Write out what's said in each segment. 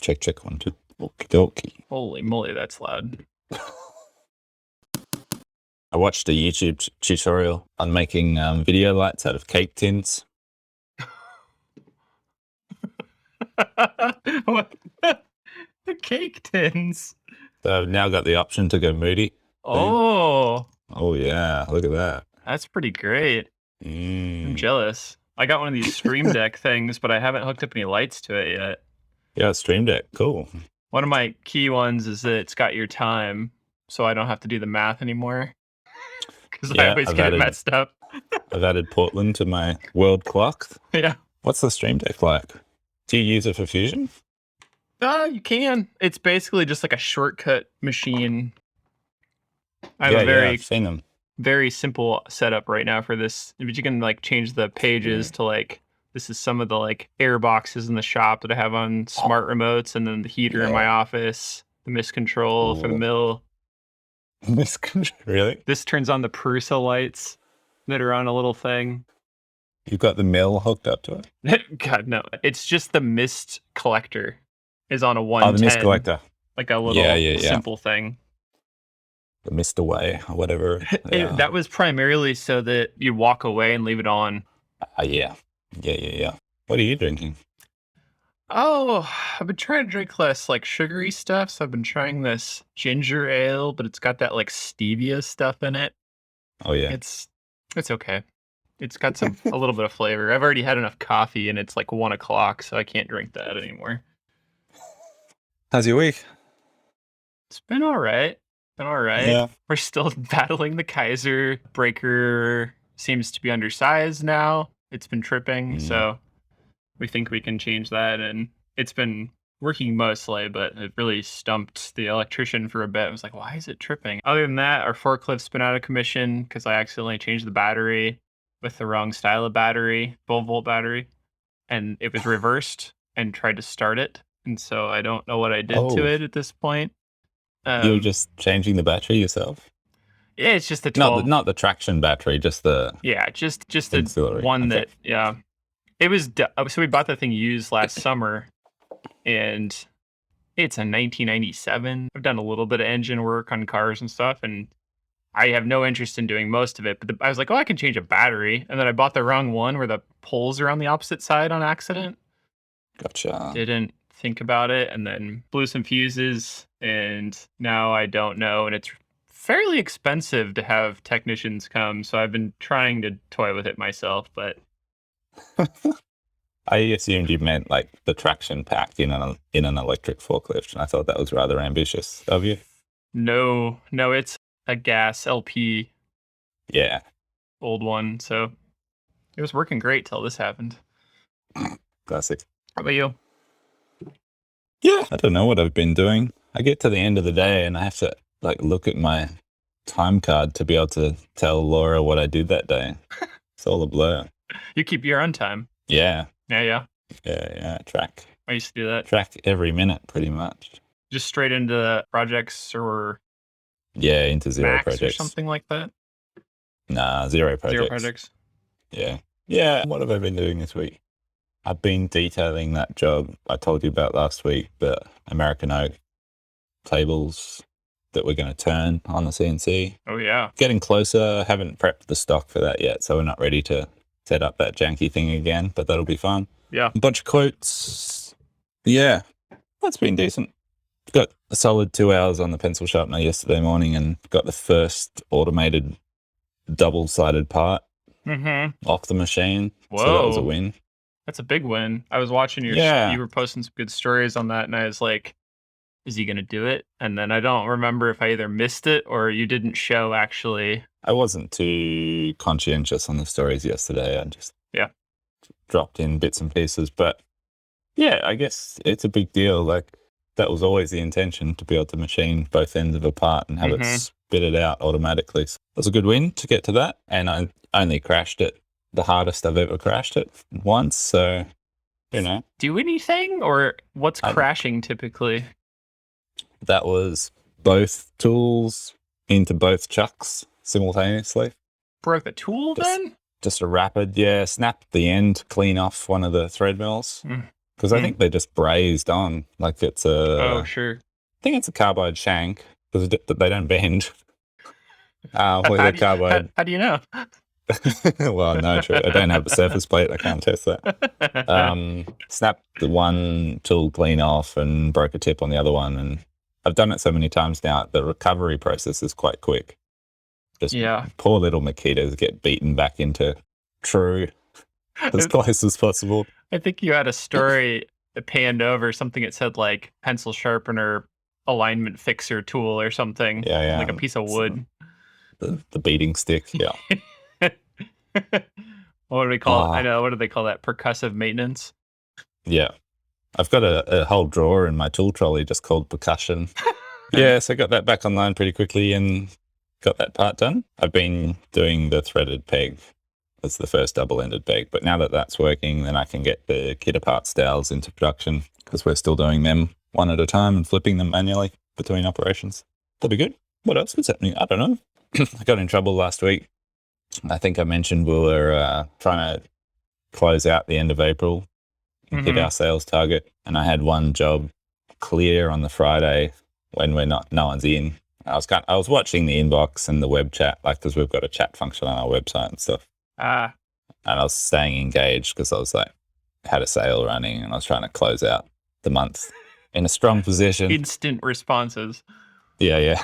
Check, 1, 2. Okie dokie. Holy moly, that's loud. I watched a YouTube tutorial on making video lights out of cake tins. What? The cake tins. So I've now got the option to go moody. Oh. Oh, yeah. Look at that. That's pretty great. I'm jealous. I got one of these Stream Deck things, but I haven't hooked up any lights to it yet. Yeah, Stream Deck. Cool. One of my key ones is that it's got your time, so I don't have to do the math anymore. Because I always get it messed up. I've added Portland to my world clock. Yeah. What's the Stream Deck like? Do you use it for Fusion? You can. It's basically just like a shortcut machine. I have I've seen them. Very simple setup right now for this. But you can like change the pages to like, this is some of the like air boxes in the shop that I have on smart remotes, and then the heater in my office, the mist control for the mill. Mist control, really? This turns on the Prusa lights that are on a little thing. You've got the mill hooked up to it? God, no. It's just the mist collector is on a 110. Oh, the mist collector. Like a little simple thing. The mist away or whatever. Yeah. That was primarily so that you walk away and leave it on. Yeah. What are you drinking? Oh, I've been trying to drink less like sugary stuff. So I've been trying this ginger ale, but it's got that like stevia stuff in it. Oh yeah. It's okay. It's got a little bit of flavor. I've already had enough coffee and it's like 1 o'clock, so I can't drink that anymore. How's your week? It's been all right. Yeah. We're still battling the Kaiser. Breaker seems to be undersized now. It's been tripping, so we think we can change that. And it's been working mostly, but it really stumped the electrician for a bit. I was like, why is it tripping? Other than that, our forklift's been out of commission because I accidentally changed the battery with the wrong style of battery, 12-volt battery, and it was reversed and tried to start it. And so I don't know what I did to it at this point. You're just changing the battery yourself? Yeah, it's just the 12. Not the traction battery, just the just the one that it was. So we bought that thing used last summer, and it's a 1997. I've done a little bit of engine work on cars and stuff, and I have no interest in doing most of it. But I was like, oh, I can change a battery, and then I bought the wrong one where the poles are on the opposite side on accident. Gotcha. Didn't think about it, and then blew some fuses, and now I don't know, and it's fairly expensive to have technicians come, so I've been trying to toy with it myself, but I assumed you meant like the traction pack in an electric forklift, and I thought that was rather ambitious of you. No, it's a gas LP. Yeah. Old one, so it was working great till this happened. Classic. How about you? Yeah, I don't know what I've been doing. I get to the end of the day and I have to like look at my time card to be able to tell Laura what I did that day. It's all a blur. You keep your own time. Yeah. Yeah. Track. I used to do that. Track every minute, pretty much. Just straight into projects or into zero Max projects or something like that. Nah, zero projects. Zero projects. Yeah. What have I been doing this week? I've been detailing that job I told you about last week, the American oak tables that we're going to turn on the CNC. Oh, yeah. Getting closer. Haven't prepped the stock for that yet, so we're not ready to set up that janky thing again, but that'll be fun. Yeah. A bunch of quotes. Yeah, that's been decent. Got a solid 2 hours on the pencil sharpener yesterday morning and got the first automated double-sided part off the machine. Whoa. So that was a win. That's a big win. I was watching you were posting some good stories on that, and I was like, is he going to do it? And then I don't remember if I either missed it or you didn't show actually. I wasn't too conscientious on the stories yesterday. I just dropped in bits and pieces. But yeah, I guess it's a big deal. Like that was always the intention, to be able to machine both ends of a part and have it spit it out automatically. So it was a good win to get to that. And I only crashed it the hardest I've ever crashed it once. So, do anything, or what's crashing typically? That was both tools into both chucks simultaneously. Broke the tool then? Just a rapid, snapped the end clean off one of the thread mills. because I think they're just brazed on. Like it's Oh, sure. I think it's a carbide shank because they don't bend. With How a do you, carbide. how do you know? Well, no, true. I don't have a surface plate. I can't test that. Snapped the one tool clean off and broke a tip on the other one. And I've done it so many times now. The recovery process is quite quick. Just poor little Makitas get beaten back into true as close as possible. I think you had a story that panned over something that said like pencil sharpener alignment fixer tool or something. Yeah. Like a piece of wood. The beating stick, yeah. What do we call it? I know. What do they call that? Percussive maintenance? Yeah. I've got a whole drawer in my tool trolley just called percussion. Yeah, so I got that back online pretty quickly and got that part done. I've been doing the threaded peg. That's the first double-ended peg. But now that that's working, then I can get the kit apart styles into production because we're still doing them one at a time and flipping them manually between operations. That'll be good. What else was happening? I don't know. I got in trouble last week. I think I mentioned we were trying to close out the end of April and hit our sales target. And I had one job clear on the Friday when no one's in. I was watching the inbox and the web chat, like because we've got a chat function on our website and stuff. And I was staying engaged because I was like had a sale running and I was trying to close out the month in a strong position. Instant responses. Yeah.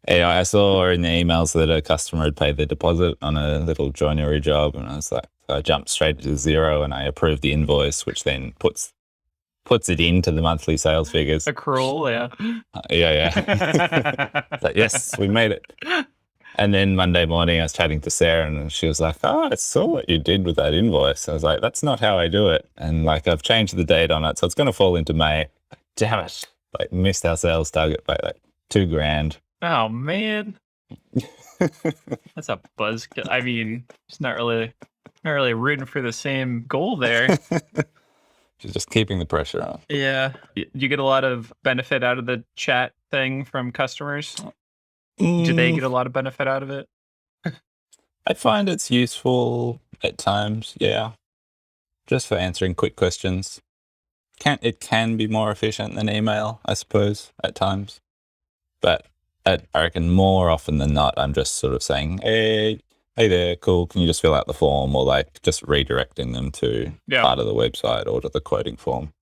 Yeah, I saw in the emails that a customer had paid the deposit on a little joinery job, and I was like, I jumped straight to zero, and I approved the invoice, which then puts it into the monthly sales figures. Accrual, yeah. Yeah. Like, yes, we made it. And then Monday morning, I was chatting to Sarah, and she was like, "Oh, I saw what you did with that invoice." I was like, "That's not how I do it," and like I've changed the date on it, so it's going to fall into May. Damn it! Like missed our sales target by like $2,000. Oh man, that's a buzzkill. I mean, it's not really rooting for the same goal there. Just keeping the pressure on. Yeah, you get a lot of benefit out of the chat thing from customers. Do they get a lot of benefit out of it? I find it's useful at times. Yeah, just for answering quick questions. It can be more efficient than email, I suppose, at times, but I reckon more often than not, I'm just sort of saying, hey there, cool, can you just fill out the form? Or like just redirecting them to part of the website or to the quoting form.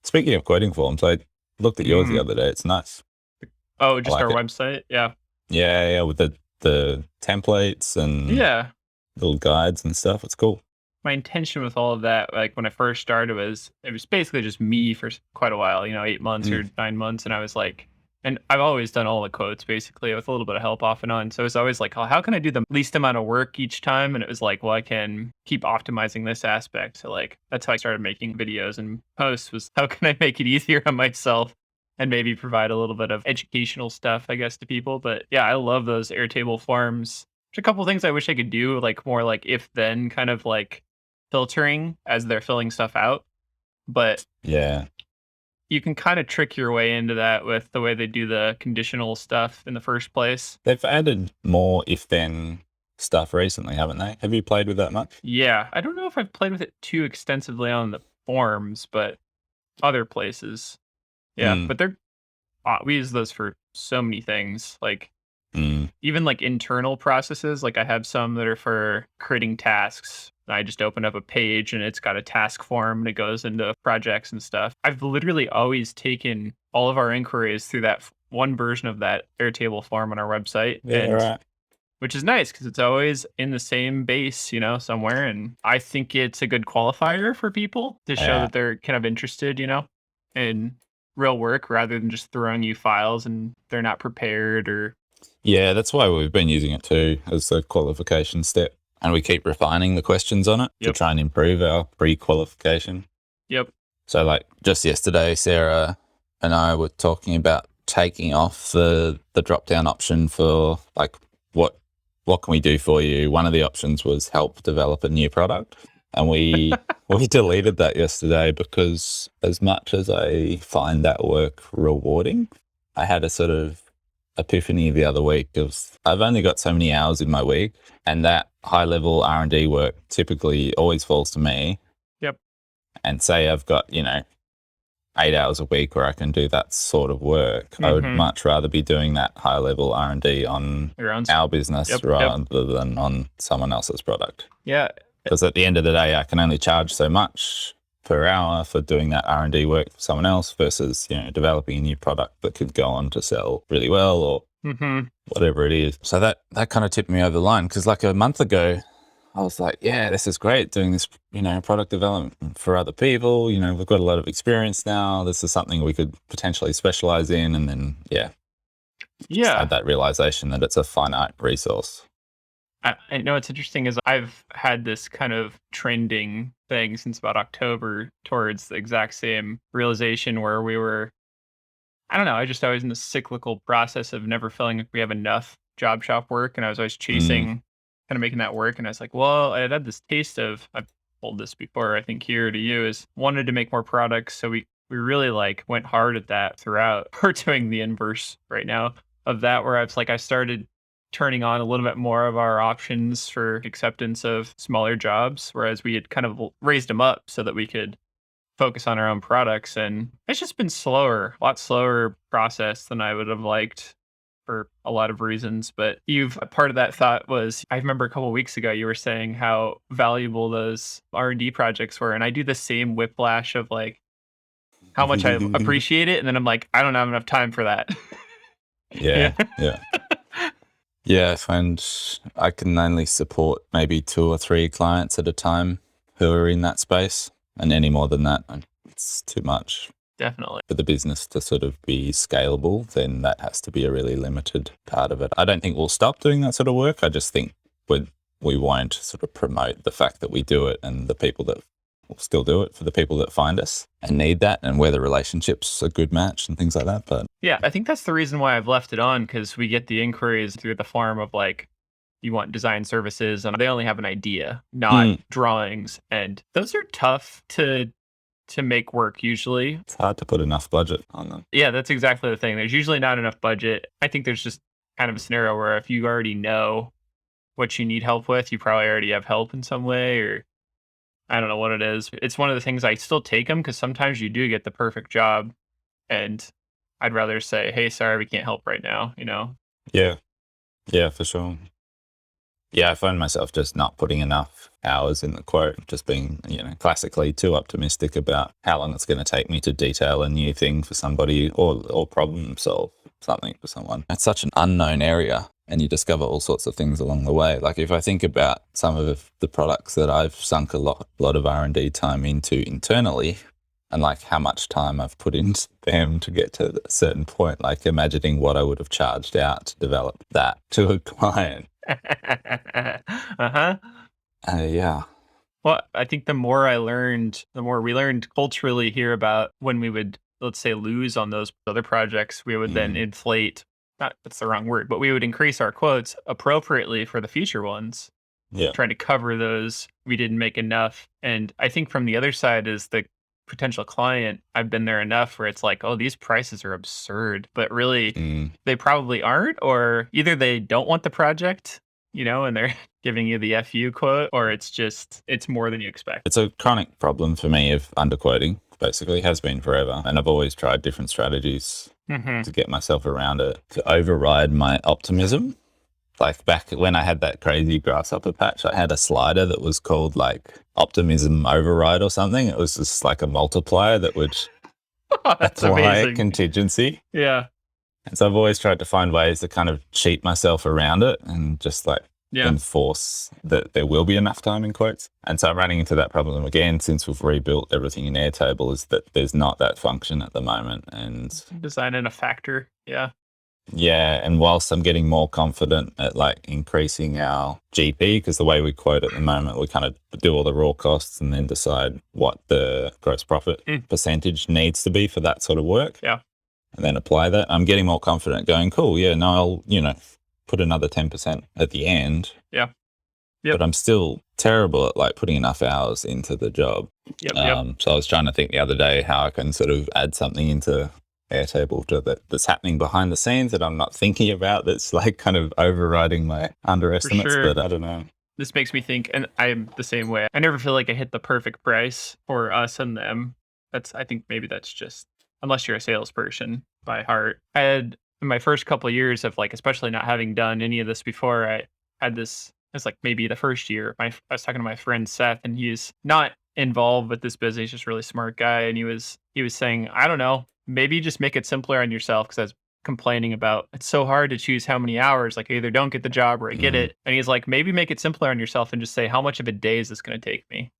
Speaking of quoting forms, I looked at yours the other day. It's nice. Oh, just our website? Yeah. Yeah, with the templates and little guides and stuff. It's cool. My intention with all of that, like when I first started, it was basically just me for quite a while, 8 months or 9 months. And I was like, and I've always done all the quotes basically with a little bit of help off and on. So it's always like, oh, how can I do the least amount of work each time? And it was like, well, I can keep optimizing this aspect. So like, that's how I started making videos and posts was how can I make it easier on myself and maybe provide a little bit of educational stuff, I guess, to people. But yeah, I love those Airtable forms. There's a couple of things I wish I could do, like more like if then kind of like filtering as they're filling stuff out. But yeah, you can kind of trick your way into that with the way they do the conditional stuff in the first place. They've added more if-then stuff recently, haven't they? Have you played with that much? Yeah. I don't know if I've played with it too extensively on the forums, but other places. Yeah. But we use those for so many things. Like even like internal processes. Like I have some that are for creating tasks. I just open up a page and it's got a task form and it goes into projects and stuff. I've literally always taken all of our inquiries through that one version of that Airtable form on our website. Yeah, right. Which is nice because it's always in the same base, somewhere. And I think it's a good qualifier for people to show that they're kind of interested, in real work rather than just throwing you files and they're not prepared or. Yeah, that's why we've been using it too as a qualification step. And we keep refining the questions on it to try and improve our pre-qualification. Yep. So like just yesterday, Sarah and I were talking about taking off the drop-down option for like what can we do for you? One of the options was help develop a new product. And we deleted that yesterday because as much as I find that work rewarding, I had a sort of epiphany the other week of I've only got so many hours in my week, and that high level R&D work typically always falls to me. Yep. and say I've got, 8 hours a week where I can do that sort of work, I would much rather be doing that high level R&D on our business rather than on someone else's product. Yeah. Because at the end of the day, I can only charge so much per hour for doing that R&D work for someone else versus, developing a new product that could go on to sell really well or whatever it is. So that kind of tipped me over the line, because like a month ago, I was like, yeah, this is great doing this, product development for other people. We've got a lot of experience now. This is something we could potentially specialize in. And then, just had that realization that it's a finite resource. I know what's interesting is I've had this kind of trending thing since about October towards the exact same realization where we were, I don't know, I just always in the cyclical process of never feeling like we have enough job shop work. And I was always chasing, kind of making that work. And I was like, well, I had this taste of, I've told this before, I think here to you, is wanted to make more products. So we really went hard at that throughout. We're doing the inverse right now of that, where I started turning on a little bit more of our options for acceptance of smaller jobs, whereas we had kind of raised them up so that we could focus on our own products. And it's just been a lot slower process than I would have liked for a lot of reasons. But part of that thought was, I remember a couple of weeks ago, you were saying how valuable those R&D projects were. And I do the same whiplash of how much I appreciate it. And then I'm like, I don't have enough time for that. Yeah. Yeah, I find I can only support maybe 2 or 3 clients at a time who are in that space. And any more than that, it's too much. Definitely. For the business to sort of be scalable, then that has to be a really limited part of it. I don't think we'll stop doing that sort of work. I just think we won't sort of promote the fact that we do it, and the people that will still do it for the people that find us and need that, and where the relationship's a good match and things like that. But yeah, I think that's the reason why I've left it on, because we get the inquiries through the farm of you want design services, and they only have an idea, not drawings. And those are tough to make work usually. It's hard to put enough budget on them. Yeah, that's exactly the thing. There's usually not enough budget. I think there's just kind of a scenario where if you already know what you need help with, you probably already have help in some way, or I don't know what it is. It's one of the things I still take them, because sometimes you do get the perfect job and I'd rather say, hey, sorry, we can't help right now, Yeah, for sure. Yeah, I find myself just not putting enough hours in the quote, just being, classically too optimistic about how long it's going to take me to detail a new thing for somebody or problem solve something for someone. It's such an unknown area, and you discover all sorts of things along the way. Like if I think about some of the products that I've sunk a lot of R&D time into internally, and how much time I've put into them to get to a certain point, imagining what I would have charged out to develop that to a client. Yeah. Well, I think the more we learned culturally here about when we would, let's say, lose on those other projects, we would then inflate, that's the wrong word, but we would increase our quotes appropriately for the future ones. Yeah. Trying to cover those we didn't make enough. And I think from the other side is the potential client, I've been there enough where it's oh, these prices are absurd, but really they probably aren't, or either they don't want the project, and they're giving you the FU quote, or it's more than you expect. It's a chronic problem for me of underquoting, basically, has been forever. And I've always tried different strategies to get myself around it, to override my optimism. Back when I had that crazy grasshopper patch, I had a slider that was called Optimism override or something. It was just a multiplier that would That's apply amazing. contingency. Yeah. And so I've always tried to find ways to kind of cheat myself around it and just enforce that there will be enough time in quotes. And so I'm running into that problem again since we've rebuilt everything in Airtable, is that there's not that function at the moment. And designing a factor. Yeah. Yeah, and whilst I'm getting more confident at increasing our GP, because the way we quote at the moment, we kind of do all the raw costs and then decide what the gross profit percentage needs to be for that sort of work. Yeah. And then apply that. I'm getting more confident going, cool, yeah, no, I'll, put another 10% at the end. Yeah. Yep. But I'm still terrible at putting enough hours into the job. Yep. So I was trying to think the other day how I can sort of add something into Airtable that's happening behind the scenes that I'm not thinking about, that's kind of overriding my underestimates. sure. But I don't know. this makes me think, and I'm the same way. I never feel like I hit the perfect price for us and them. I think maybe that's just, unless you're a salesperson by heart. I had in my first couple of years of like, especially not having done any of this before, I had this, it's like maybe the first year, I was talking to my friend Seth, and he's not involved with this business, he's just a really smart guy. And he was saying, I don't know, maybe just make it simpler on yourself. Cause I was complaining about it's so hard to choose how many hours. Like I either don't get the job or I get it. And he's like, maybe make it simpler on yourself and just say, how much of a day is this going to take me?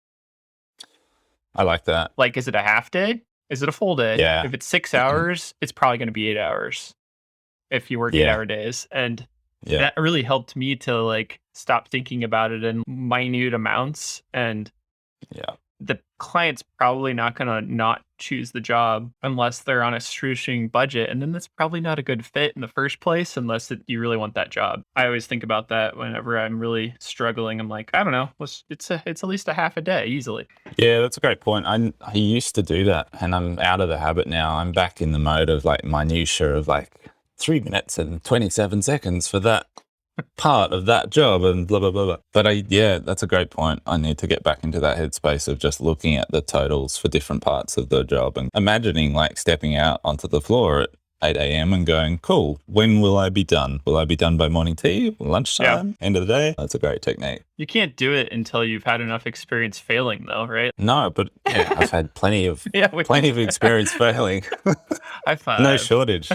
I like that. Like, is it a half day? Is it a full day? Yeah. If it's 6 hours, it's probably going to be 8 hours if you work 8-hour days. And that really helped me to like stop thinking about it in minute amounts. And the client's probably not going to not choose the job unless they're on a shoestring budget. And then that's probably not a good fit in the first place unless you really want that job. I always think about that whenever I'm really struggling. I'm like, I don't know, it's at least a half a day easily. Yeah, that's a great point. I used to do that and I'm out of the habit now. I'm back in the mode of like minutia of like 3 minutes and 27 seconds for that part of that job and blah, blah, blah, blah. But that's a great point. I need to get back into that headspace of just looking at the totals for different parts of the job and imagining like stepping out onto the floor at 8 a.m. and going, cool, when will I be done? Will I be done by morning tea, lunchtime, end of the day? That's a great technique. You can't do it until you've had enough experience failing though, right? No, but I've had plenty of experience failing. High five. No shortage.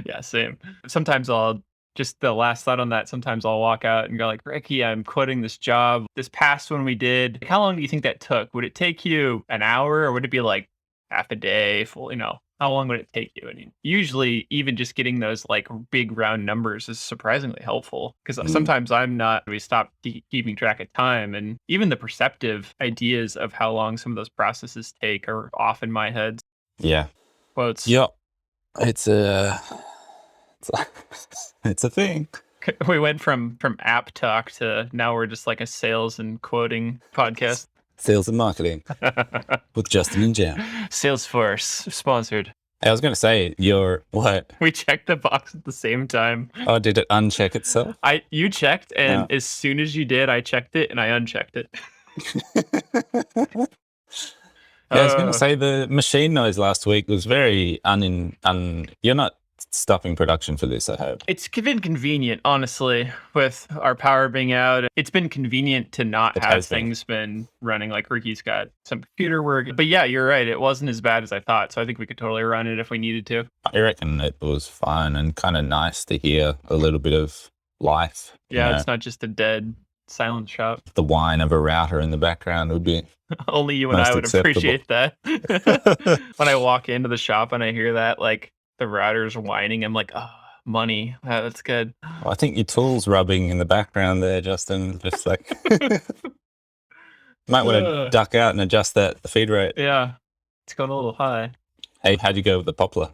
Yeah, same. Sometimes I'll just the last thought on that. Sometimes I'll walk out and go like, Ricky, I'm quitting this job. This past one we did, how long do you think that took? Would it take you an hour or would it be like half a day full, how long would it take you? I mean, usually even just getting those like big round numbers is surprisingly helpful because sometimes we stop keeping track of time and even the perceptive ideas of how long some of those processes take are off in my head. Yeah. Quotes. Yep. It's a thing. We went from app talk to now we're just like a sales and quoting podcast. Sales and marketing with Justin and Jam. Salesforce sponsored. I was going to say, what? We checked the box at the same time. Oh, did it uncheck itself? You checked, and as soon as you did, I checked it and I unchecked it. I was going to say the machine noise last week was very you're not stopping production for this, I hope. It's been convenient, honestly, with our power being out. It's been convenient to not have things been running like Ricky's got some computer work. But yeah, you're right. It wasn't as bad as I thought. So I think we could totally run it if we needed to. I reckon it was fun and kind of nice to hear a little bit of life. Yeah, it's not just a dead silent shop. The whine of a router in the background would be only you and I would appreciate that. When I walk into the shop and I hear that, like the router's whining, I'm like, oh, money. That's good. Well, I think your tool's rubbing in the background there, Justin. Just like might want to duck out and adjust the feed rate. Yeah, it's going a little high. Hey, how'd you go with the Poplar?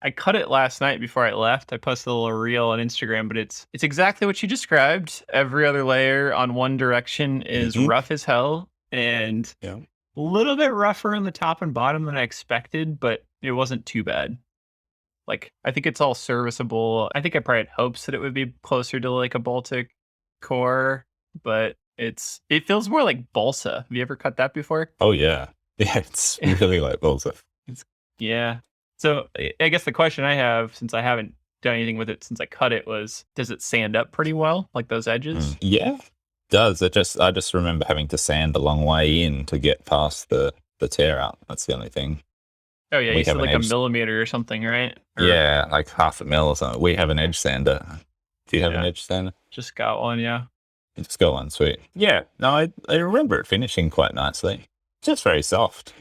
I cut it last night before I left. I posted a little reel on Instagram, but it's exactly what you described. Every other layer on one direction is rough as hell and a little bit rougher on the top and bottom than I expected, but it wasn't too bad. Like, I think it's all serviceable. I think I probably had hopes that it would be closer to like a Baltic core, but it feels more like balsa. Have you ever cut that before? Oh, yeah. Yeah, it's really like balsa. Yeah. So I guess the question I have, since I haven't done anything with it since I cut it, was, does it sand up pretty well, like those edges? Yeah, it does. I just remember having to sand a long way in to get past the tear out. That's the only thing. Oh, yeah, you said like a millimeter or something, right? Yeah, like half a mil or something. We have an edge sander. Do you have an edge sander? Just got one, yeah. You just got one, sweet. Yeah, no, I remember it finishing quite nicely. Just very soft.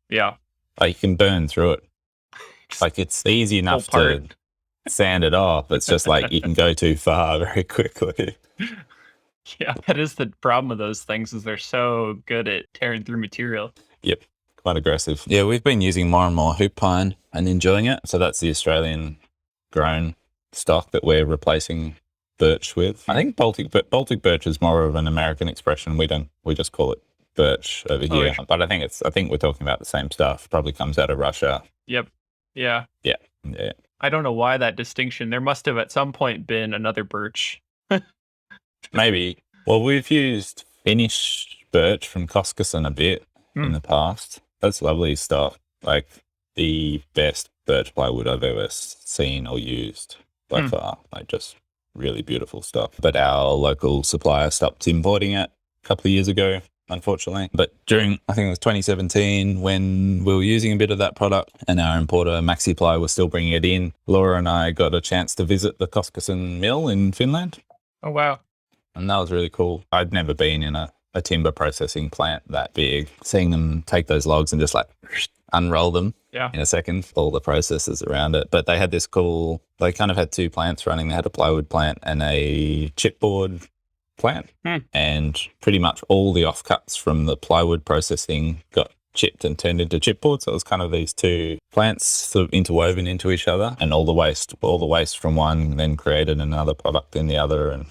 Yeah. Like you can burn through it. Like it's easy enough to sand it off. It's just like you can go too far very quickly. Yeah, that is the problem with those things is they're so good at tearing through material. Yep, quite aggressive. Yeah, we've been using more and more hoop pine and enjoying it. So that's the Australian grown stock that we're replacing birch with. I think Baltic birch is more of an American expression. We just call it birch over here. But I think we're talking about the same stuff. Probably comes out of Russia. Yep. Yeah. Yeah. I don't know why that distinction. There must have at some point been another birch. Maybe. Well, we've used Finnish birch from Koskisen a bit in the past. That's lovely stuff. Like the best birch plywood I've ever seen or used by far. Like just really beautiful stuff. But our local supplier stopped importing it a couple of years ago, unfortunately. But during, I think it was 2017, when we were using a bit of that product and our importer MaxiPly was still bringing it in, Laura and I got a chance to visit the Koskisen mill in Finland. Oh, wow. And that was really cool. I'd never been in a timber processing plant that big. Seeing them take those logs and just like unroll them in a second, all the processes around it. But they had this cool, they kind of had two plants running. They had a plywood plant and a chipboard plant. And pretty much all the offcuts from the plywood processing got chipped and turned into chipboard. So it was kind of these two plants sort of interwoven into each other, and all the waste from one then created another product in the other. And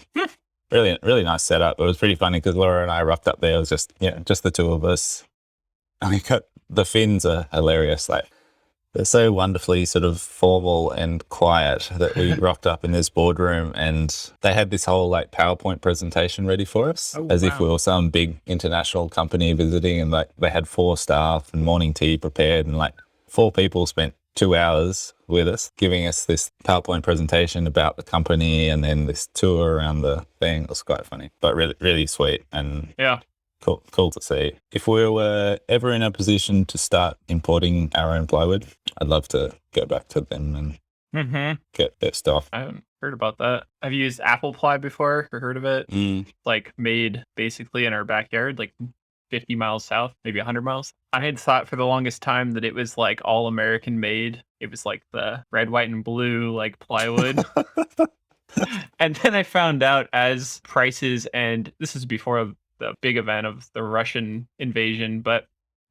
really nice setup. It was pretty funny because Laura and I rocked up there. It was just the two of us. And we got, the Finns are hilarious. Like they're so wonderfully sort of formal and quiet that we rocked up in this boardroom and they had this whole like PowerPoint presentation ready for us if we were some big international company visiting, and like they had 4 staff and morning tea prepared, and like 4 people spent 2 hours with us giving us this PowerPoint presentation about the company and then this tour around the thing. It was quite funny, but really sweet and cool to see. If we were ever in a position to start importing our own plywood, I'd love to go back to them and get their stuff. I haven't heard about that. I've used apple ply before or heard of it. Like made basically in our backyard, like 50 miles south, maybe 100 miles. I had thought for the longest time that it was like all American made. It was like the red, white, and blue like plywood. And then I found out as prices, and this is before the big event of the Russian invasion, but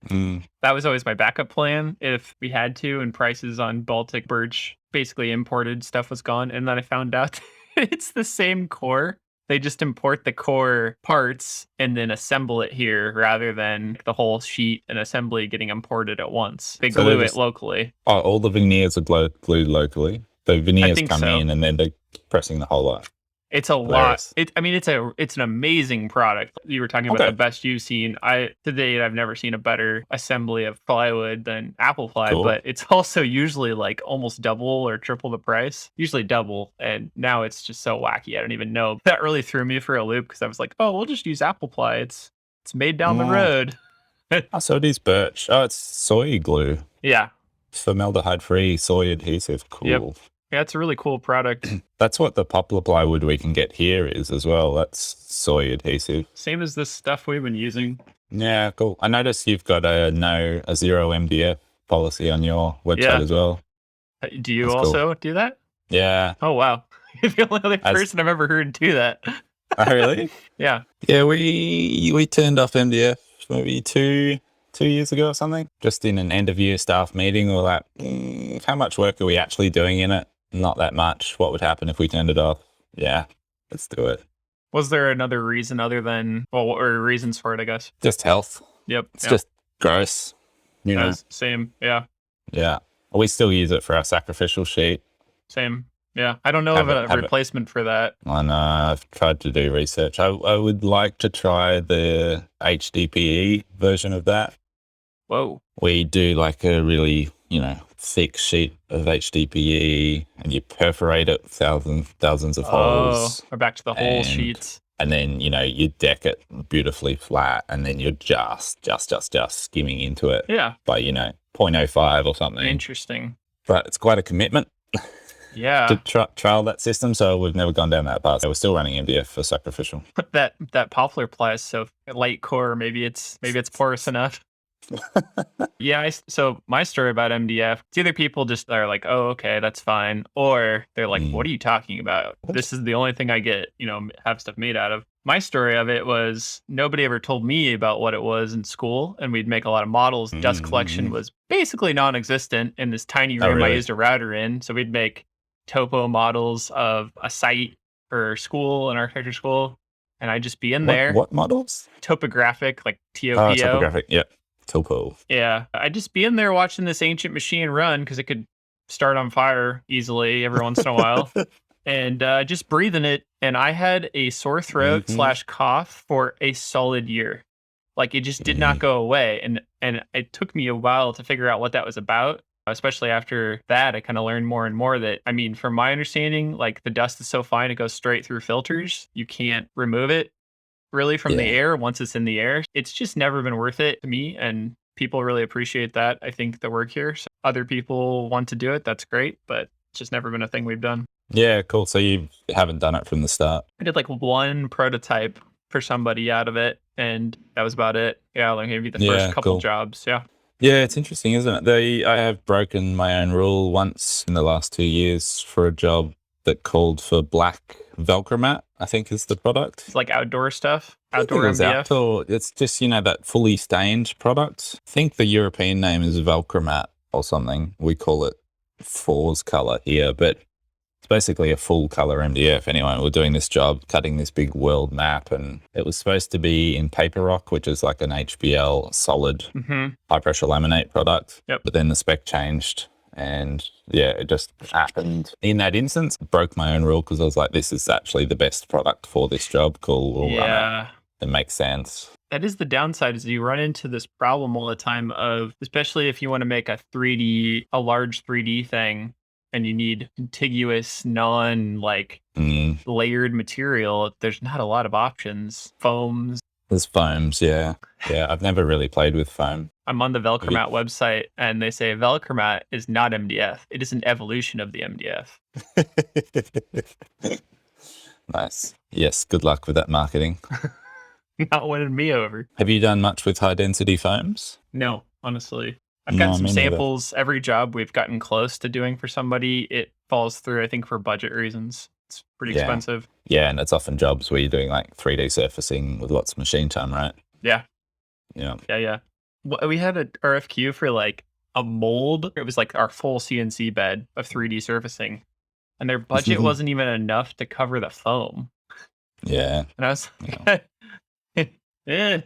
that was always my backup plan if we had to, and prices on Baltic birch, basically imported stuff, was gone. And then I found out it's the same core. They just import the core parts and then assemble it here rather than the whole sheet and assembly getting imported at once. They glue it locally. Oh, all the veneers are glued locally. The veneers come in and then they're pressing the whole lot. It's a lot. It's an amazing product. You were talking about the best you've seen. To date, I've never seen a better assembly of plywood than apple ply, but it's also usually like almost double or triple the price. Usually double, and now it's just so wacky. I don't even know. That really threw me for a loop because I was like, oh, we'll just use apple ply. It's made down the road. So it is birch. Oh, it's soy glue. Yeah. Formaldehyde-free soy adhesive. Cool. Yep. Yeah, it's a really cool product. That's what the Poplar plywood we can get here is as well. That's soy adhesive. Same as this stuff we've been using. Yeah, cool. I noticed you've got a zero MDF policy on your website as well. Do you also do that? Yeah. Oh, wow. You're the only other person I've ever heard do that. Oh, really? Yeah. Yeah, we turned off MDF maybe two years ago or something. Just in an end of year staff meeting, we're like, how much work are we actually doing in it? Not that much. What would happen if we turned it off? Yeah, let's do it. Was there another reason other than, or reasons for it, I guess? Just health. Yep. It's just gross. You know? Same. Yeah. Yeah. We still use it for our sacrificial sheet. Same. Yeah. I don't know of a replacement for that. I know. I've tried to do research. I would like to try the HDPE version of that. Whoa. We do like a really, thick sheet of HDPE and you perforate it thousands of holes. We're back to the whole sheets. And then, you deck it beautifully flat and then you're just skimming into it. Yeah. By, 0.05 or something. Interesting. But it's quite a commitment. Yeah. To trial that system, so we've never gone down that path. So we're still running MDF for sacrificial. That Poplar ply is so light core, maybe it's porous enough. Yeah, so my story about MDF, it's either people just are like, oh, okay, that's fine, or they're like, what are you talking about? This is the only thing I get, have stuff made out of. My story of it was nobody ever told me about what it was in school, and we'd make a lot of models. Dust collection was basically non-existent in this tiny room I used a router in. So we'd make topo models of a site for school, an architecture school, and I'd just be in there. What models? Topographic, like TOPO. Oh, topographic, yep. Topo. Yeah. I'd just be in there watching this ancient machine run because it could start on fire easily every once in a while. And just breathing it And I had a sore throat / cough for a solid year. Like, it just did not go away. And it took me a while to figure out what that was about. Especially after that, I kind of learned more and more that, I mean, from my understanding, like, the dust is so fine, it goes straight through filters. You can't remove it really from the air once it's in the air. It's just never been worth it to me. And people really appreciate that. I think the work here. So other people want to do it. That's great. But it's just never been a thing we've done. Yeah, cool. So you haven't done it from the start? I did like one prototype for somebody out of it, and that was about it. Yeah, like maybe the first couple jobs. Yeah. Yeah, it's interesting, isn't it? I have broken my own rule once in the last 2 years for a job that called for black Velcro mat, I think is the product. It's like outdoor stuff? Outdoor MDF? It's just, that fully stained product. I think the European name is Velcro mat or something. We call it For's color here, but it's basically a full color MDF. Anyway, we're doing this job, cutting this big world map, and it was supposed to be in paper rock, which is like an HBL solid high pressure laminate product. Yep. But then the spec changed, and it just happened. In that instance, broke my own rule because I was like, this is actually the best product for this job. Cool, we'll run it. It makes sense. That is the downside, is you run into this problem all the time of, especially if you want to make a large 3D thing, and you need contiguous, layered material, there's not a lot of options. Foams. There's foams, yeah. Yeah, I've never really played with foam. I'm on the Velcro mat website, and they say Velcro mat is not MDF. It is an evolution of the MDF. Nice. Yes, good luck with that marketing. Not winning me over. Have you done much with high-density foams? No, honestly. I've gotten some samples. Every job we've gotten close to doing for somebody, it falls through, I think, for budget reasons. It's pretty expensive. Yeah, and it's often jobs where you're doing like 3D surfacing with lots of machine time, right? Yeah. Yeah. Yeah. We had a RFQ for like a mold. It was like our full CNC bed of 3D surfacing. And their budget wasn't even enough to cover the foam. Yeah. And I was like, Yeah.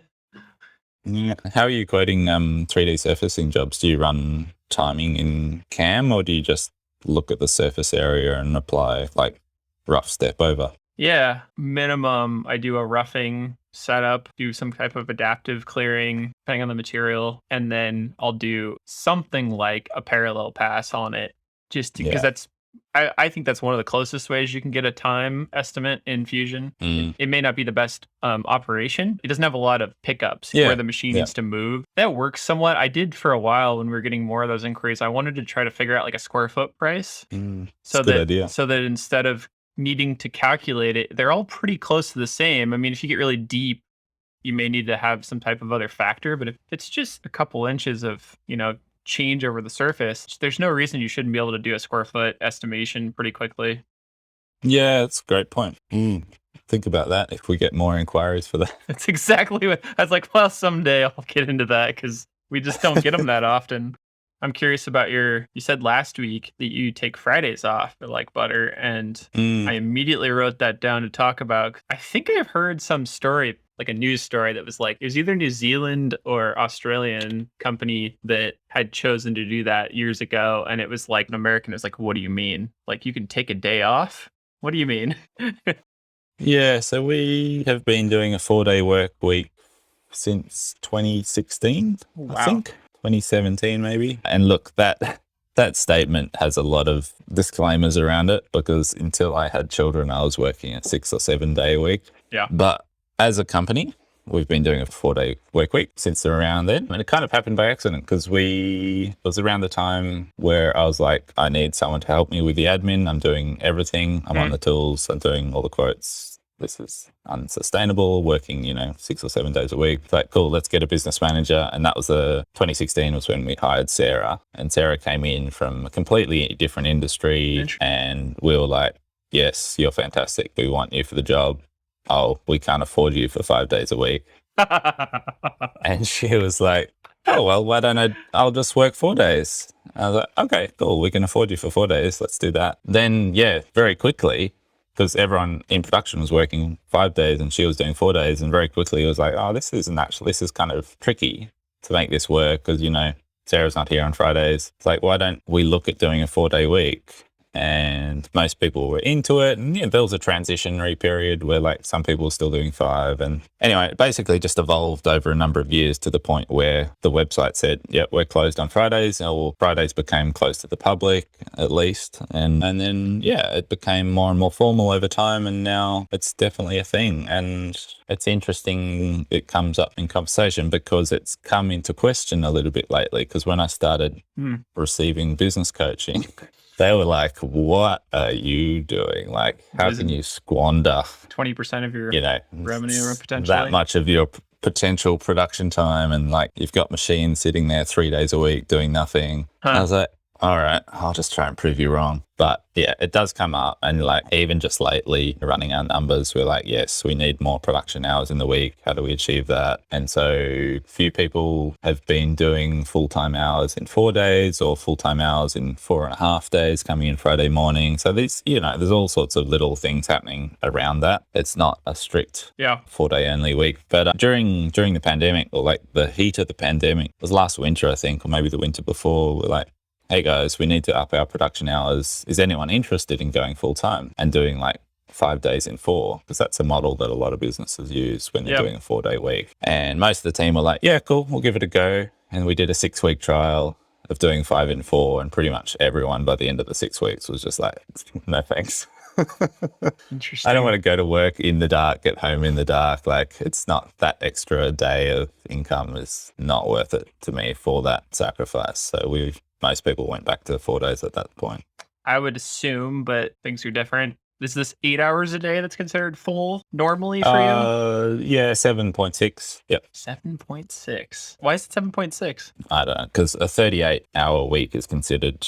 How are you quoting 3D surfacing jobs? Do you run timing in CAM, or do you just look at the surface area and apply like rough step over? Yeah, minimum I do a roughing setup, do some type of adaptive clearing depending on the material, and then I'll do something like a parallel pass on it, just because I think that's one of the closest ways you can get a time estimate in Fusion. It may not be the best operation. It doesn't have a lot of pickups where the machine needs to move. That works somewhat. I did for a while when we were getting more of those inquiries. I wanted to try to figure out like a square foot price. So that instead of needing to calculate it, they're all pretty close to the same. I mean, if you get really deep, you may need to have some type of other factor, but if it's just a couple inches of, change over the surface, there's no reason you shouldn't be able to do a square foot estimation pretty quickly. Yeah, that's a great point. Think about that if we get more inquiries for that. That's exactly what I was like. Well, someday I'll get into that because we just don't get them that often. I'm curious about you said last week that you take Fridays off for like butter, and I immediately wrote that down to talk about. I think I've heard some story, like a news story that was like, it was either New Zealand or Australian company that had chosen to do that years ago. And it was like an American is like, what do you mean? Like, you can take a day off? What do you mean? Yeah, so we have been doing a 4-day work week since 2016, I think. 2017 maybe. And look, that statement has a lot of disclaimers around it, because until I had children, I was working a 6 or 7 day a week. Yeah. But as a company, we've been doing a 4-day work week since around then. And it kind of happened by accident, because it was around the time where I was like, I need someone to help me with the admin. I'm doing everything. I'm on the tools. I'm doing all the quotes. This is unsustainable, working, 6 or 7 days a week. It's like, cool, let's get a business manager. And that was 2016 was when we hired Sarah. And Sarah came in from a completely different industry. And we were like, yes, you're fantastic. We want you for the job. Oh, we can't afford you for 5 days a week. And she was like, oh, well, why don't I'll just work 4 days. I was like, okay, cool. We can afford you for 4 days. Let's do that. Then, very quickly, because everyone in production was working 5 days and she was doing 4 days. And very quickly it was like, oh, this is kind of tricky to make this work because, Sarah's not here on Fridays. It's like, why don't we look at doing a 4-day week? and most people were into it. And yeah, there was a transitionary period where like some people were still doing 5. And anyway, it basically just evolved over a number of years to the point where the website said, yep, we're closed on Fridays, or Fridays became closed to the public at least. And then, yeah, it became more and more formal over time. And now it's definitely a thing. And it's interesting it comes up in conversation because it's come into question a little bit lately. Because when I started receiving business coaching, they were like, what are you doing? Like, how can you squander 20% of your revenue potentially? That much of your potential production time, and like you've got machines sitting there 3 days a week doing nothing. I was like, all right, I'll just try and prove you wrong. But yeah, it does come up. And like even just lately running our numbers, we're like, yes, we need more production hours in the week. How do we achieve that? And so few people have been doing full-time hours in 4 days or full-time hours in 4.5 days, coming in Friday morning. So these, there's all sorts of little things happening around that. It's not a strict 4-day only week. But during the pandemic, or like the heat of the pandemic, it was last winter, I think, or maybe the winter before, we're like, hey guys, we need to up our production hours. Is anyone interested in going full time and doing like 5 days in 4? Because that's a model that a lot of businesses use when they're doing a 4-day week. And most of the team were like, yeah, cool, we'll give it a go. And we did a 6-week trial of doing 5 in 4. And pretty much everyone by the end of the 6 weeks was just like, no thanks. Interesting. I don't want to go to work in the dark, get home in the dark. Like, it's not that extra day of income is not worth it to me for that sacrifice. So most people went back to 4 days at that point. I would assume, but things are different. Is this 8 hours a day that's considered full normally for you? Yeah, 7.6. Yep. 7.6. Why is it 7.6? I don't know, because a 38-hour week is considered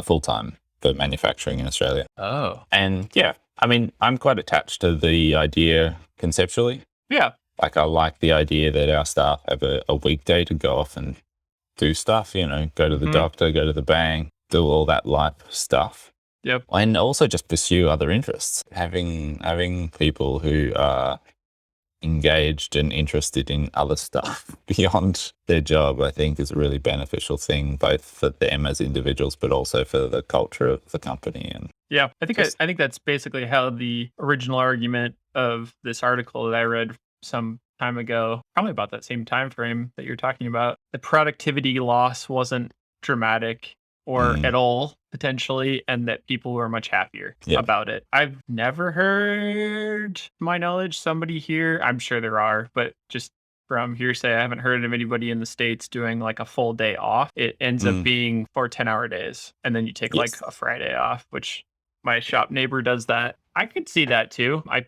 full-time for manufacturing in Australia. Oh. And yeah, I mean, I'm quite attached to the idea conceptually. Yeah. Like, I like the idea that our staff have a weekday to go off and do stuff, go to the doctor, go to the bank, do all that life stuff. Yep. And also just pursue other interests. Having people who are engaged and interested in other stuff beyond their job, I think is a really beneficial thing, both for them as individuals, but also for the culture of the company. And yeah, I think that's basically how the original argument of this article that I read some time ago, probably about that same time frame that you're talking about, the productivity loss wasn't dramatic or at all potentially, and that people were much happier about it. I've never heard, to my knowledge, somebody here, I'm sure there are, but just from hearsay, I haven't heard of anybody in the States doing like a full day off. It ends up being 4 10-hour days, and then you take like a Friday off, which my shop neighbor does that. I could see that too. I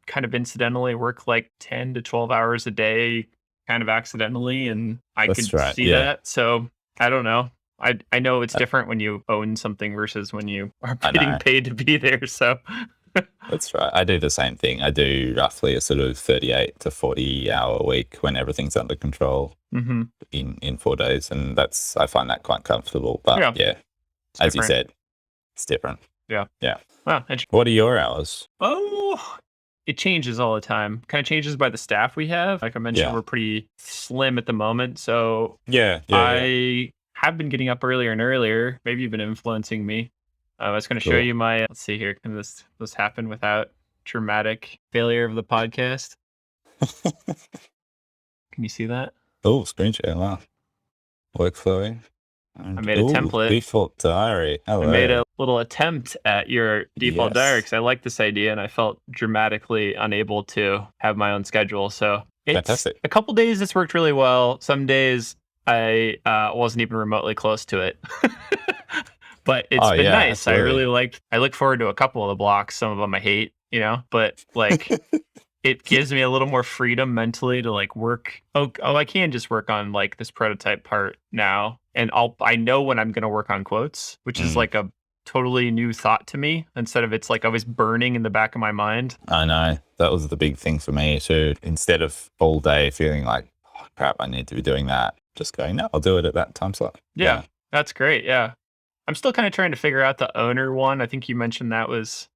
kind of incidentally work like 10 to 12 hours a day, kind of accidentally, and I could see that. So I don't know. I know it's different when you own something versus when you are getting paid to be there. So that's right. I do the same thing. I do roughly a sort of 38 to 40 hour week when everything's under control in 4 days. And I find that quite comfortable. But yeah, as you said, it's different. Yeah. Yeah. Wow. What are your hours? Oh, it changes all the time. Kind of changes by the staff we have. Like I mentioned, we're pretty slim at the moment. So I have been getting up earlier and earlier. Maybe you've been influencing me. I was going to show you my, let's see here. Can this happen without dramatic failure of the podcast? Can you see that? Oh, screen share. Wow. Workflowing. I made a template. Default diary. Hello. I made a little attempt at your default diary because I like this idea and I felt dramatically unable to have my own schedule. So fantastic. A couple days it's worked really well. Some days I wasn't even remotely close to it. But it's been nice. Absolutely. I look forward to a couple of the blocks. Some of them I hate, but like it gives me a little more freedom mentally to like work. Oh, I can just work on like this prototype part now. And I know when I'm going to work on quotes, which is like a totally new thought to me instead of it's like always burning in the back of my mind. I know. That was the big thing for me too. Instead of all day feeling like, oh, crap, I need to be doing that. Just going, no, I'll do it at that time slot. Yeah. That's great. Yeah. I'm still kind of trying to figure out the owner one. I think you mentioned that was...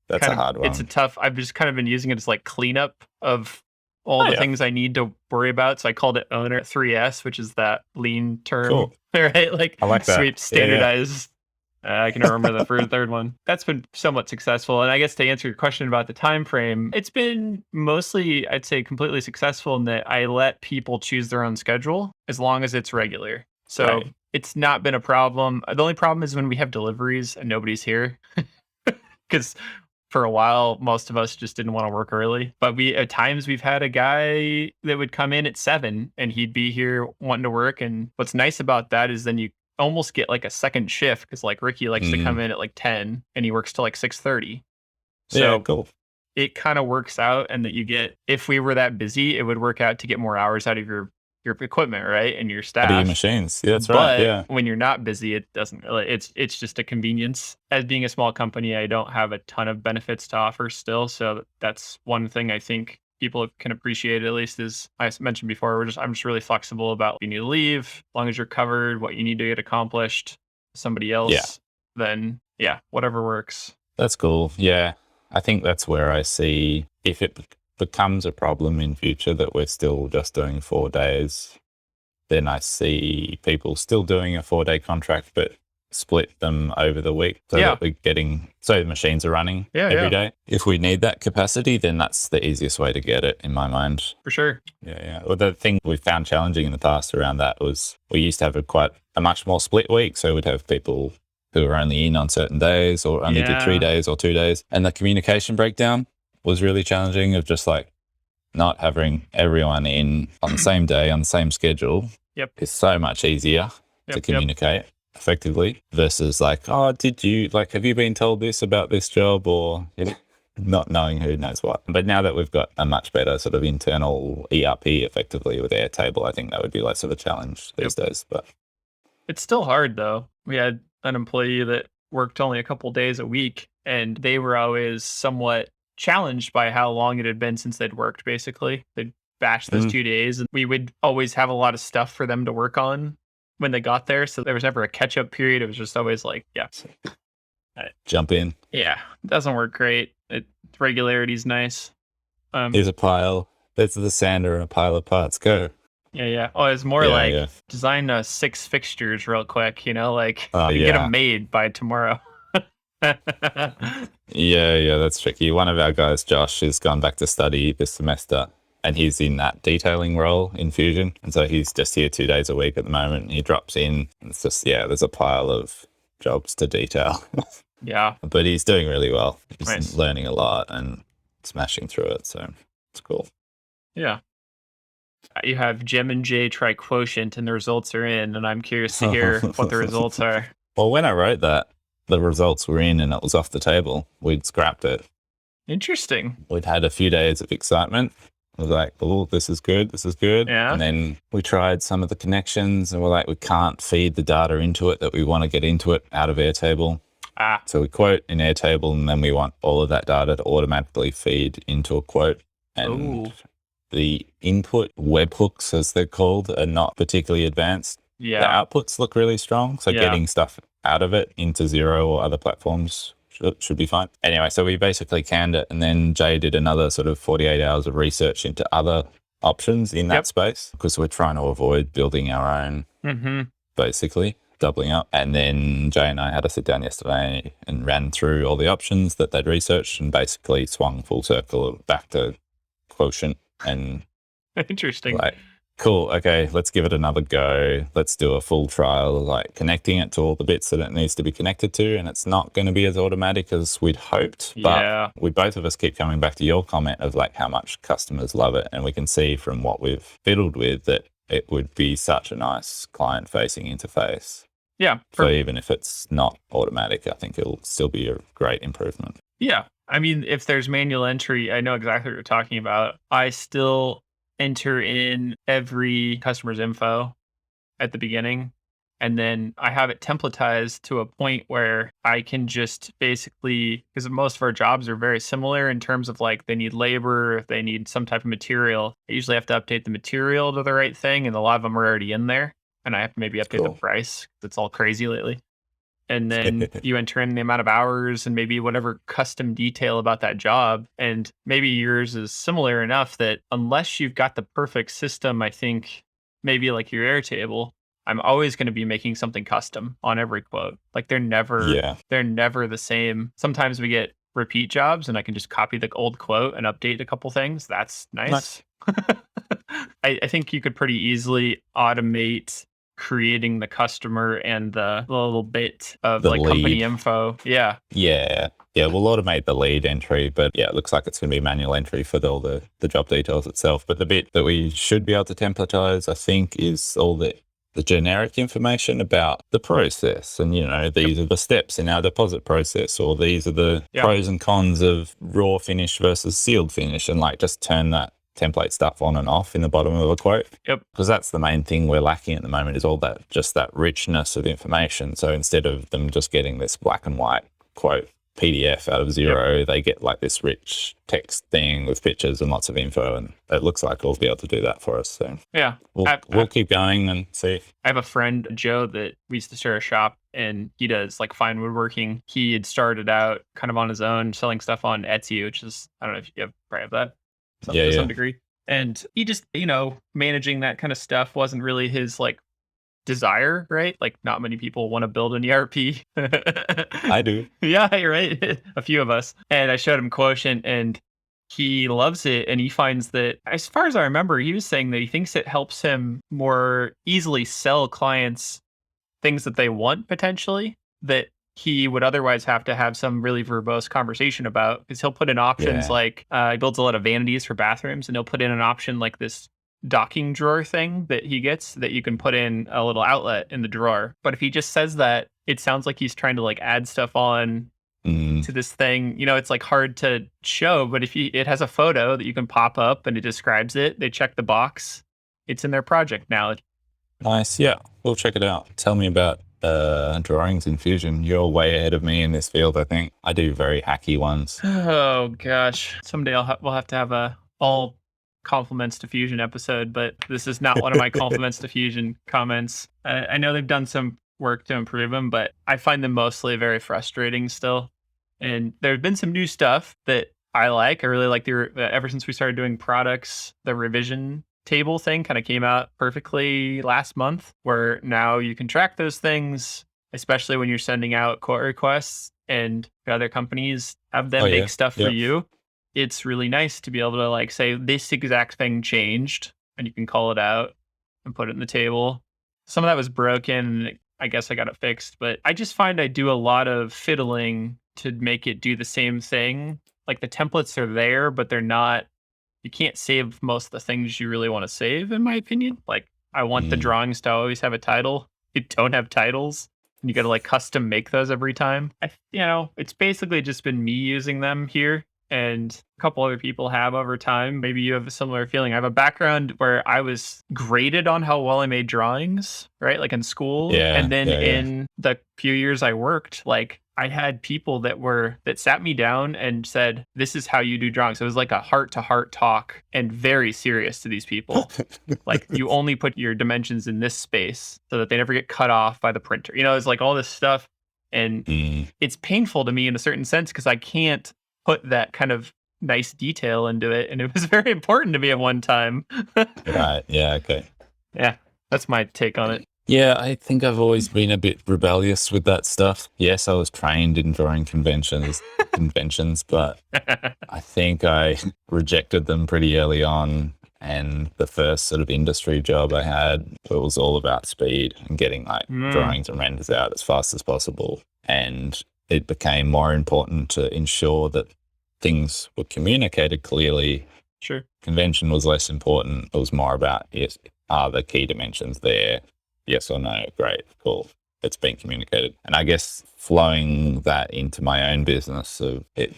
That's a hard one. It's a tough... I've just kind of been using it as like cleanup of all the things I need to worry about. So I called it owner 3S, which is that lean term. Cool. Right? Like, I like that. Sweep, standardized I can remember the third one. That's been somewhat successful. And I guess to answer your question about the time frame, it's been mostly, I'd say, completely successful in that I let people choose their own schedule as long as it's regular. So Right. it's not been a problem. The only problem is when we have deliveries and nobody's here. Because for a while, most of us just didn't want to work early. But we at times we've had a guy that would come in at 7 and he'd be here wanting to work. And what's nice about that is then you almost get like a second shift because like Ricky likes to come in at like 10 and he works till like 6:30. Yeah, So cool. it kind of works out, and that you get, if we were that busy, it would work out to get more hours out of your equipment, right? And your Out of your staff. machines. Yeah, that's right. But Yeah. when you're not busy, it doesn't really, it's just a convenience. As being a small company, I don't have a ton of benefits to offer still. So that's one thing I think people can appreciate, at least, as I mentioned before. I'm just really flexible about what you need to leave, as long as you're covered, what you need to get accomplished. Somebody Yeah. else, then yeah, whatever works. That's cool. Yeah. I think that's where I see if it becomes a problem in future that we're still just doing 4 days, then I see people still doing a 4-day contract, but split them over the week so that we're so the machines are running every day. If we need that capacity, then that's the easiest way to get it in my mind. For sure. Yeah. Well, the thing we found challenging in the past around that was we used to have a much more split week. So we'd have people who were only in on certain days or only did 3 days or 2 days. And the communication breakdown was really challenging of just like not having everyone in on the same day, on the same schedule. It's so much easier to communicate effectively versus like, oh, have you been told this about this job, or not knowing who knows what. But now that we've got a much better sort of internal ERP effectively with Airtable, I think that would be less of a challenge these days. But it's still hard though. We had an employee that worked only a couple days a week, and they were always somewhat challenged by how long it had been since they'd worked. Basically, they'd bash those 2 days, and we would always have a lot of stuff for them to work on when they got there. So there was never a catch up period. It was just always like, jump in. Yeah, it doesn't work great. Regularity's nice. Here's a pile. There's the sander and a pile of parts. Go. Yeah. Oh, it's more design 6 fixtures real quick, get them made by tomorrow. Yeah, that's tricky. One of our guys, Josh, has gone back to study this semester, and he's in that detailing role in Fusion. And so he's just here 2 days a week at the moment. And he drops in, and it's just, there's a pile of jobs to detail. Yeah. But he's doing really well. He's learning a lot and smashing through it. So it's cool. Yeah. You have Jim and Jay try Quotient and the results are in, and I'm curious to hear what the results are. Well, when I wrote that, the results were in and it was off the table. We'd scrapped it. Interesting. We'd had a few days of excitement. I was like, oh, this is good. Yeah. And then we tried some of the connections and we're like, we can't feed the data into it that we want to get into it out of Airtable. So we quote in Airtable, and then we want all of that data to automatically feed into a quote. And the input webhooks, as they're called, are not particularly advanced. Yeah. The outputs look really strong. So getting stuff out of it into Xero or other platforms should be fine. Anyway, so we basically canned it. And then Jay did another sort of 48 hours of research into other options in that space, because we're trying to avoid building our own, basically doubling up. And then Jay and I had a sit down yesterday and ran through all the options that they'd researched and basically swung full circle back to Quotient. And interesting. Like, cool. Okay, let's give it another go. Let's do a full trial, like connecting it to all the bits that it needs to be connected to. And it's not going to be as automatic as we'd hoped. But we both of us keep coming back to your comment of like how much customers love it. And we can see from what we've fiddled with that it would be such a nice client-facing interface. Yeah. So even if it's not automatic, I think it'll still be a great improvement. Yeah. I mean, if there's manual entry, I know exactly what you're talking about. I still enter in every customer's info at the beginning, and then I have it templatized to a point where I can just basically, because most of our jobs are very similar in terms of like they need labor, if they need some type of material, I usually have to update the material to the right thing, and a lot of them are already in there, and I have to maybe update the price. It's all crazy lately. And then you enter in the amount of hours and maybe whatever custom detail about that job. And maybe yours is similar enough that unless you've got the perfect system, I think maybe like your Airtable, I'm always going to be making something custom on every quote. Like they're never the same. Sometimes we get repeat jobs and I can just copy the old quote and update a couple things. That's nice. I think you could pretty easily automate creating the customer and the little bit of like company info. Yeah. Yeah. Yeah, we'll automate the lead entry, but yeah, it looks like it's going to be manual entry for all the job details itself. But the bit that we should be able to templatize, I think, is all the generic information about the process. And, you know, these are the steps in our deposit process, or these are the pros and cons of raw finish versus sealed finish, and like just turn that template stuff on and off in the bottom of a quote. Yep. Because that's the main thing we're lacking at the moment, is all that, just that richness of information. So instead of them just getting this black and white quote PDF out of zero, they get like this rich text thing with pictures and lots of info, and it looks like we'll be able to do that for us. So yeah, we'll keep going and see. I have a friend, Joe, that we used to share a shop, and he does like fine woodworking. He had started out kind of on his own selling stuff on Etsy, which is, I don't know if you have probably have that to some degree. And he just, you know, managing that kind of stuff wasn't really his like desire, right? Like not many people want to build an ERP. I do. Yeah, you're right. A few of us. And I showed him Quotient and he loves it. And he finds that, as far as I remember, he was saying that he thinks it helps him more easily sell clients things that they want potentially that he would otherwise have to have some really verbose conversation about, because he'll put in options like he builds a lot of vanities for bathrooms, and he'll put in an option like this docking drawer thing that he gets that you can put in a little outlet in the drawer. But if he just says that, it sounds like he's trying to like add stuff on to this thing. You know, it's like hard to show, but if it has a photo that you can pop up and it describes it, they check the box. It's in their project now. Nice. Yeah, we'll check it out. Tell me about drawings in Fusion. You're way ahead of me in this field, I think. I do very hacky ones. Oh gosh, someday we'll have to have a all compliments to Fusion episode, but this is not one of my compliments to Fusion comments. I know they've done some work to improve them, but I find them mostly very frustrating still. And there have been some new stuff that I like. I really like ever since we started doing products, the revision table thing kind of came out perfectly last month, where now you can track those things, especially when you're sending out quote requests and other companies have them make stuff for you. It's really nice to be able to like say this exact thing changed, and you can call it out and put it in the table. Some of that was broken, and I guess I got it fixed, but I just find I do a lot of fiddling to make it do the same thing. Like the templates are there, but they're not. You can't save most of the things you really want to save, in my opinion. Like, I want the drawings to always have a title. You don't have titles, and you got to like custom make those every time. It's basically just been me using them here, and a couple other people have over time. Maybe you have a similar feeling. I have a background where I was graded on how well I made drawings, right? Like in school. And then in the few years I worked, like I had people that sat me down and said, this is how you do drawings. It was like a heart-to-heart talk, and very serious to these people. Like, you only put your dimensions in this space so that they never get cut off by the printer. You know, it's like all this stuff. And it's painful to me in a certain sense because I can't put that kind of nice detail into it. And it was very important to me at one time. Right. Yeah. Okay. Yeah. That's my take on it. Yeah, I think I've always been a bit rebellious with that stuff. Yes, I was trained in drawing conventions, but I think I rejected them pretty early on. And the first sort of industry job I had, it was all about speed and getting like drawings and renders out as fast as possible. And it became more important to ensure that things were communicated clearly. Sure. Convention was less important. It was more about, yes, are the key dimensions there? Yes or no? Great, cool. It's been communicated. And I guess flowing that into my own business, so it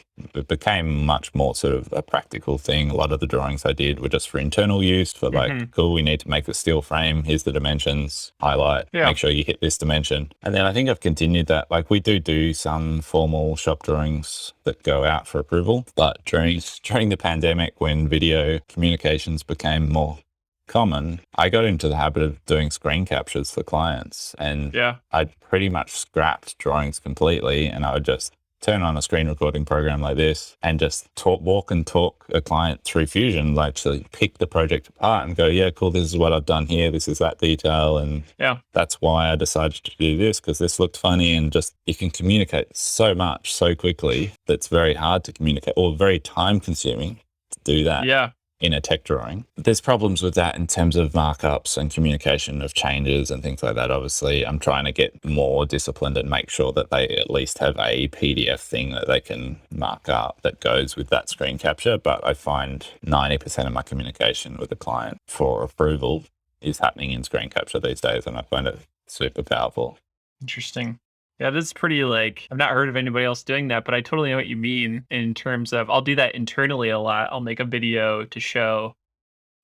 became much more sort of a practical thing. A lot of the drawings I did were just for internal use, for like, cool, we need to make the steel frame. Here's the dimensions, highlight, make sure you hit this dimension. And then I think I've continued that. Like we do some formal shop drawings that go out for approval. But during the pandemic, when video communications became more common, I got into the habit of doing screen captures for clients, and I'd pretty much scrapped drawings completely, and I would just turn on a screen recording program like this and just walk and talk a client through Fusion, like to pick the project apart and go, yeah, cool, this is what I've done here, this is that detail, and that's why I decided to do this, because this looked funny. And just, you can communicate so much so quickly that's very hard to communicate, or very time consuming to do that in a tech drawing. There's problems with that in terms of markups and communication of changes and things like that. Obviously, I'm trying to get more disciplined and make sure that they at least have a PDF thing that they can mark up that goes with that screen capture. But I find 90% of my communication with the client for approval is happening in screen capture these days, and I find it super powerful. Interesting. Yeah, that's pretty, like, I've not heard of anybody else doing that, but I totally know what you mean in terms of, I'll do that internally a lot. I'll make a video to show.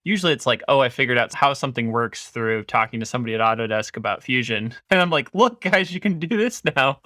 Usually it's like, oh, I figured out how something works through talking to somebody at Autodesk about Fusion. And I'm like, look, guys, you can do this now.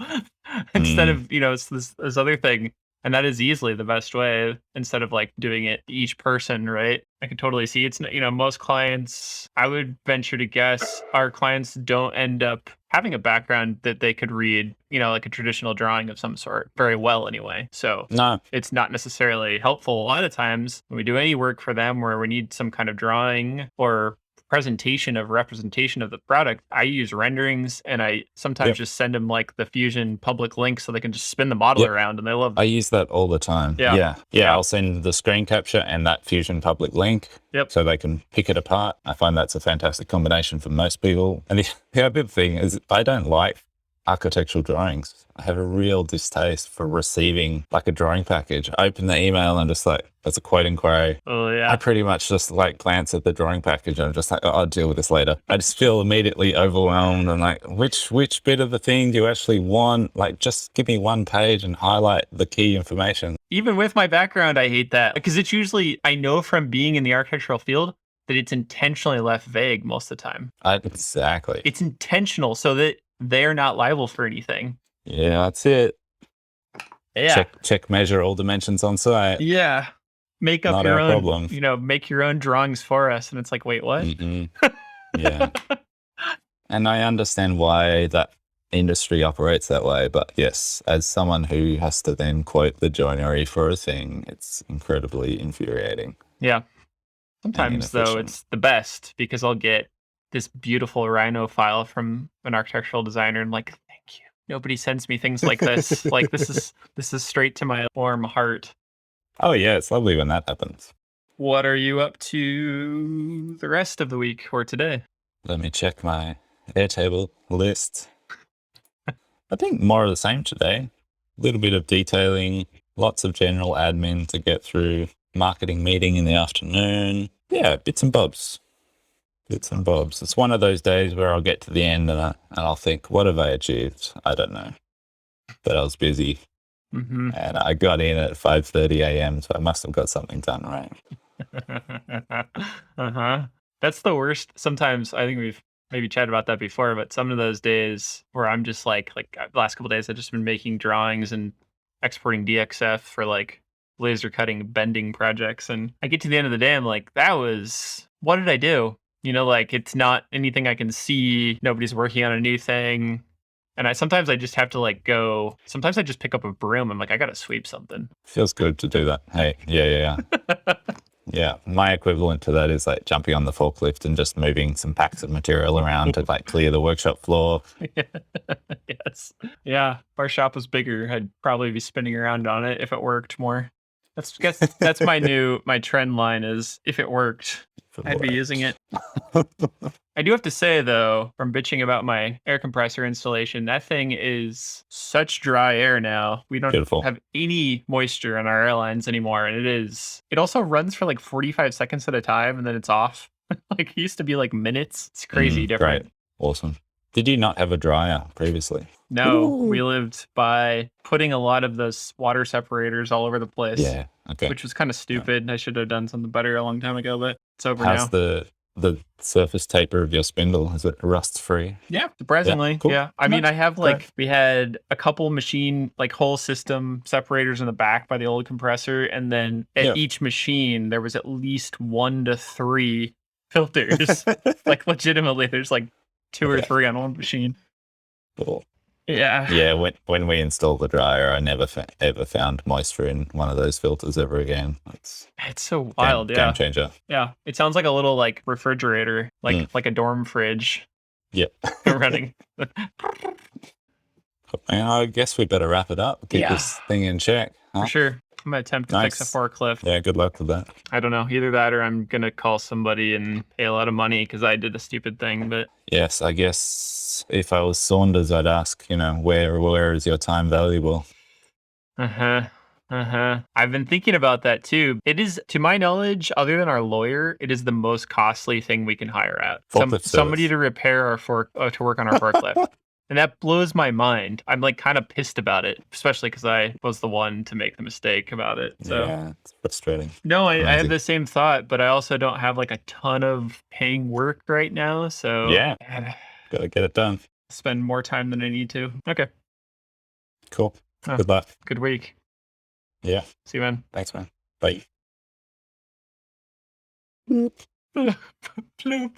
Instead of, it's this other thing. And that is easily the best way, instead of like doing it each person, right? I can totally see it's, most clients, I would venture to guess, our clients don't end up having a background that they could read, like a traditional drawing of some sort very well anyway. So no, it's not necessarily helpful. A lot of times when we do any work for them where we need some kind of drawing or representation of the product, I use renderings, and I sometimes just send them like the Fusion public link so they can just spin the model around, and they love it. I use that all the time. Yeah. I'll send the screen capture and that Fusion public link so they can pick it apart. I find that's a fantastic combination for most people. And the other thing is, I don't like architectural drawings. I have a real distaste for receiving like a drawing package. I open the email and just like, that's a quote inquiry. Oh yeah. I pretty much just like glance at the drawing package and I'm just like, oh, I'll deal with this later. I just feel immediately overwhelmed and like, which bit of the thing do you actually want? Like, just give me one page and highlight the key information. Even with my background, I hate that, because it's usually, I know from being in the architectural field that it's intentionally left vague most of the time. Exactly. It's intentional so that they're not liable for anything. Yeah, that's it. Yeah. Check measure all dimensions on site. Yeah. Make up Not your our own problem. Make your own drawings for us. And it's like, wait, what? Yeah. And I understand why that industry operates that way. But yes, as someone who has to then quote the joinery for a thing, it's incredibly infuriating. Yeah. Sometimes, though, it's the best, because I'll get this beautiful Rhino file from an architectural designer and like, thank you. Nobody sends me things like this. Like, this is straight to my warm heart. Oh yeah, it's lovely when that happens. What are you up to the rest of the week or today? Let me check my Airtable list. I think more of the same today. A little bit of detailing, lots of general admin to get through, marketing meeting in the afternoon. Yeah, bits and bobs. It's one of those days where I'll get to the end and I'll think, what have I achieved? I don't know. But I was busy. And I got in at 5:30 a.m., so I must have got something done right. That's the worst. Sometimes, I think we've maybe chatted about that before, but some of those days where I'm just like the last couple of days, I've just been making drawings and exporting DXF for like laser cutting bending projects. And I get to the end of the day, I'm like, what did I do? Like, it's not anything I can see. Nobody's working on a new thing. And sometimes I just have to sometimes I just pick up a broom. I'm like, I got to sweep something. Feels good to do that. Hey, yeah. Yeah, my equivalent to that is like jumping on the forklift and just moving some packs of material around to like clear the workshop floor. Yes. Yeah, if our shop was bigger, I'd probably be spinning around on it if it worked more. That's my trend line is, if it worked, I'd be using it. I do have to say, though, from bitching about my air compressor installation, that thing is such dry air now. We don't have any moisture on our airlines anymore. And it also runs for like 45 seconds at a time and then it's off. Like, it used to be like minutes. It's crazy different. Great. Awesome. Did you not have a dryer previously? No, we lived by putting a lot of those water separators all over the place. Yeah, okay. Which was kind of stupid. I should have done something better a long time ago, but it's over now. How's the surface taper of your spindle? Is it rust free? Yeah, surprisingly. Yeah, cool. I mean, I have we had a couple machine whole system separators in the back by the old compressor, and then at each machine there was at least 1 to 3 filters. Like, legitimately, there's like 2 or 3 on one machine. Cool. Yeah. Yeah, when we installed the dryer, I never ever found moisture in one of those filters ever again. It's It's so wild. game changer. Yeah. It sounds like a little like refrigerator, like a dorm fridge Yep. running. I guess we better wrap it up. Keep this thing in check. Huh? For sure. I'm going to attempt to fix a forklift. Yeah, good luck with that. I don't know. Either that or I'm going to call somebody and pay a lot of money because I did a stupid thing. But yes, I guess if I was Saunders, I'd ask, where is your time valuable? I've been thinking about that too. It is, to my knowledge, other than our lawyer, it is the most costly thing we can hire out. Somebody to repair our to work on our forklift. And that blows my mind. I'm like kind of pissed about it, especially because I was the one to make the mistake about it. So yeah, it's frustrating. No, I have the same thought, but I also don't have like a ton of paying work right now. So yeah, gotta get it done. Spend more time than I need to. Okay. Cool. Good luck. Good week. Yeah. See you, man. Thanks, man. Bye. Bloop.